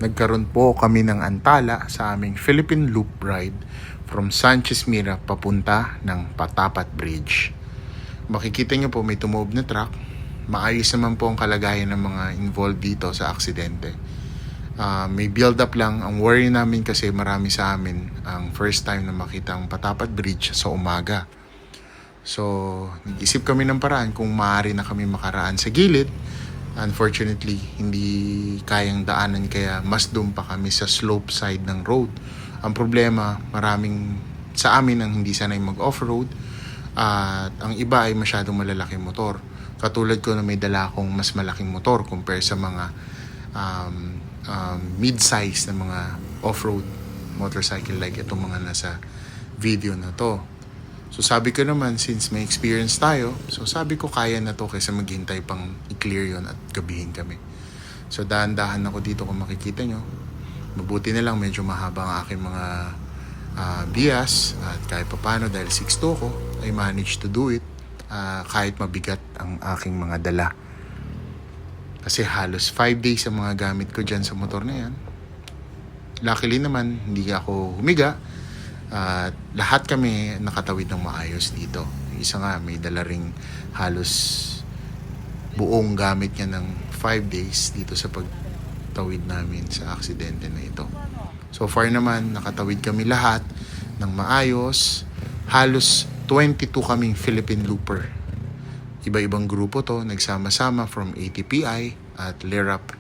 nagkaroon po kami ng antala sa aming Philippine Loop ride from Sanchez Mira papunta ng Patapat Bridge. Makikita nyo po may tumoob na truck. Maayos naman po ang kalagayan ng mga involved dito sa aksidente. May build up lang. Ang worry namin kasi marami sa amin ang first time na makita ang Patapat Bridge sa umaga. So, nag-isip kami ng paraan kung maaari na kami makaraan sa gilid. Unfortunately, hindi kayang daanan kaya mas doon pa kami sa slope side ng road. Ang problema, maraming sa amin ang hindi sanay mag-off-road at ang iba ay masyadong malalaking motor. Katulad ko na may dala akong mas malaking motor compare sa mga mid-size na mga off-road motorcycle like itong mga nasa video na to. So sabi ko naman, since may experience tayo, so sabi ko kaya na to kaysa maghintay pang i-clear yon at gabihin kami. So dahan-dahan ako dito kung makikita nyo. Mabuti na lang medyo mahaba ang aking mga bias at kahit papano dahil 6'2" ko, I managed to do it kahit mabigat ang aking mga dala. Kasi halos 5 days ang mga gamit ko dyan sa motor na yan. Luckily naman, hindi ako humiga. At lahat kami nakatawid ng maayos dito. Isa nga may dala ring halos buong gamit niya ng 5 days dito sa pagtawid namin sa aksidente na ito. So far naman nakatawid kami lahat ng maayos. Halos 22 kaming Philippine Looper. Iba-ibang grupo to, nagsama-sama from ATPI at LERAP